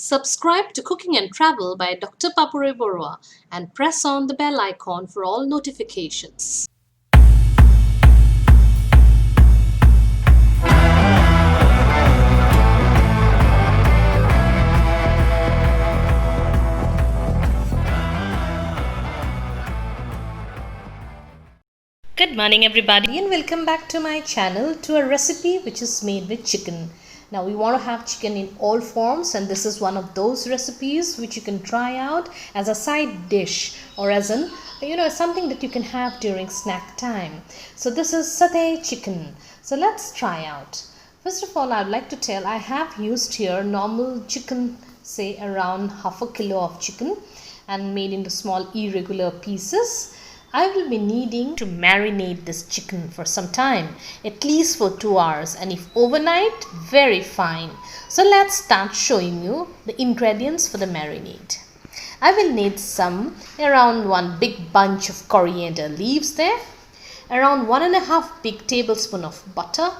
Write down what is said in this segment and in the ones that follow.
Subscribe to Cooking and Travel by Dr. Papure Borua and press on the bell icon for all notifications. Good morning everybody and welcome back to my channel to a recipe which is made with chicken. Now we want to have chicken in all forms, and this is one of those recipes which you can try out as a side dish or as an something that you can have during snack time. So this is satay chicken. So let's try out. First of all, I'd like to tell I have used here normal chicken, say around half a kilo of chicken, and made into small irregular pieces. I will be needing to marinate this chicken for some time, at least for 2 hours, and if overnight, very fine. So let's start showing you the ingredients for the marinade. I will need around 1 big bunch of coriander leaves there, around 1.5 big tablespoon of butter,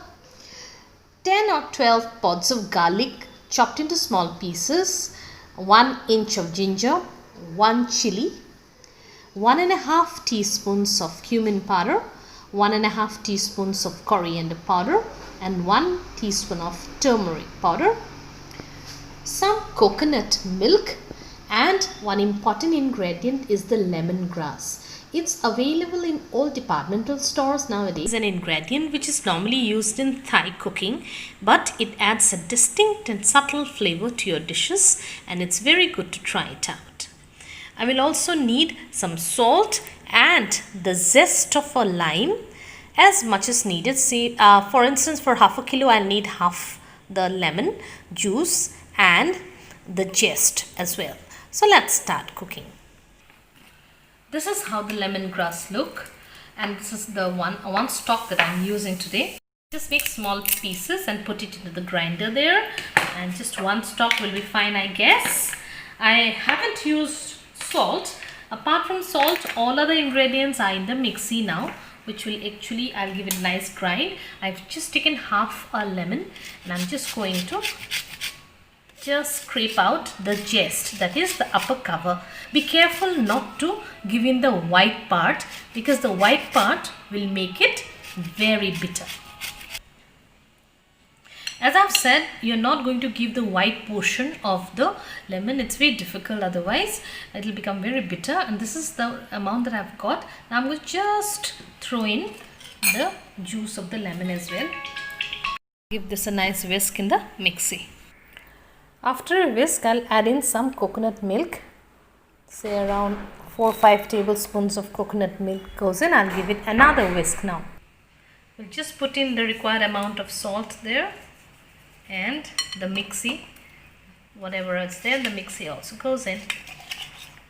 10 or 12 pods of garlic chopped into small pieces, 1 inch of ginger, 1 chili, 1.5 teaspoons of cumin powder, 1.5 teaspoons of coriander powder, and 1 teaspoon of turmeric powder, some coconut milk, and one important ingredient is the lemongrass. It's available in all departmental stores nowadays. It's an ingredient which is normally used in Thai cooking, but it adds a distinct and subtle flavor to your dishes, and it's very good to try it out. I will also need some salt and the zest of a lime as much as needed. See, for instance, for half a kilo, I'll need half the lemon juice and the zest as well. So let's start cooking. This is how the lemongrass look, and this is the one stalk that I'm using today. Just make small pieces and put it into the grinder there, and just one stalk will be fine, I guess. I haven't used salt. Apart from salt, all other ingredients are in the mixie now, which will actually, I'll give it a nice grind. I've just taken half a lemon and I'm just going to just scrape out the zest, that is the upper cover. Be careful not to give in the white part, because the white part will make it very bitter. As I've said, you're not going to give the white portion of the lemon. It's very difficult, otherwise it will become very bitter, and this is the amount that I've got. Now I'm going to just throw in the juice of the lemon as well. Give this a nice whisk in the mixie. After a whisk, I'll add in some coconut milk. Say around 4 or 5 tablespoons of coconut milk goes in. I'll give it another whisk now. We'll just put in the required amount of salt there. And the mixie, whatever is there, the mixie also goes in,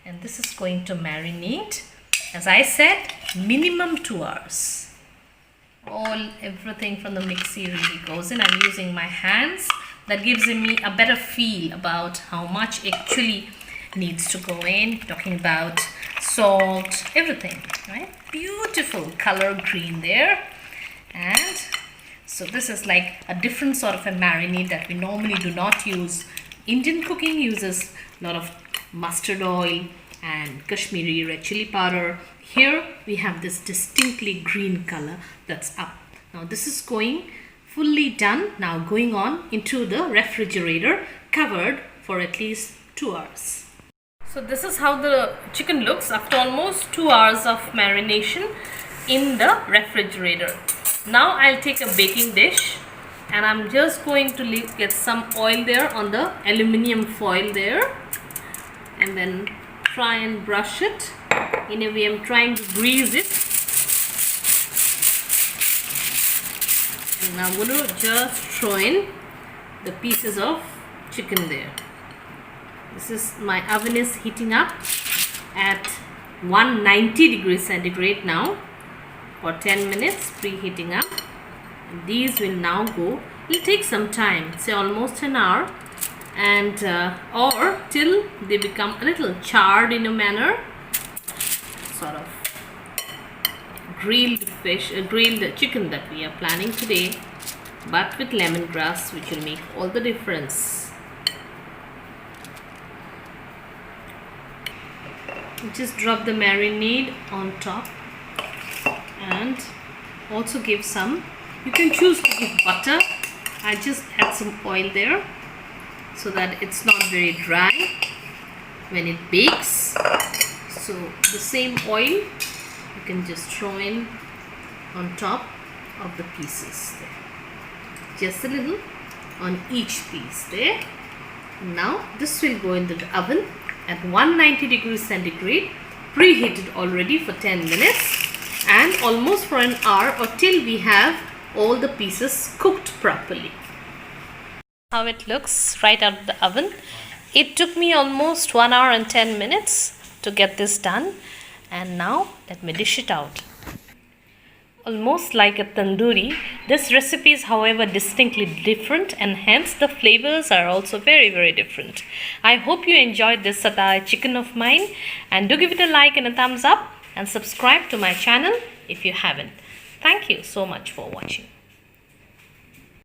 and this is going to marinate, as I said, minimum 2 hours. Everything from the mixie really goes in. I'm using my hands. That gives me a better feel about how much actually needs to go in. Talking about salt, everything, right? Beautiful color green there. And so this is like a different sort of a marinade that we normally do not use. Indian cooking uses a lot of mustard oil and Kashmiri red chili powder. Here we have this distinctly green color that's up. Now this is going fully done. Now going on into the refrigerator, covered for at least 2 hours. So this is how the chicken looks after almost 2 hours of marination in the refrigerator. Now I'll take a baking dish, and I'm just going to get some oil there on the aluminium foil there, and then try and brush it in a way. I'm trying to grease it, and now I'm going to just throw in the pieces of chicken there. This is, my oven is heating up at 190 degrees centigrade now for 10 minutes, preheating up. And these will now go, it'll take some time, say almost an hour, and or till they become a little charred in a manner, sort of grilled chicken that we are planning today, but with lemongrass, which will make all the difference. Just drop the marinade on top and also give some, you can choose to give butter. I just add some oil there so that it's not very dry when it bakes. So the same oil you can just throw in on top of the pieces there. Just a little on each piece there. Now this will go into the oven at 190 degrees centigrade, preheated already for 10 minutes and almost for an hour, or till we have all the pieces cooked properly. How it looks right out of the oven. It took me almost 1 hour and 10 minutes to get this done, and now let me dish it out. Almost like a tandoori, this recipe is however distinctly different, and hence the flavors are also very different. I hope you enjoyed this satay chicken of mine, and do give it a like and a thumbs up and subscribe to my channel if you haven't. Thank you so much for watching.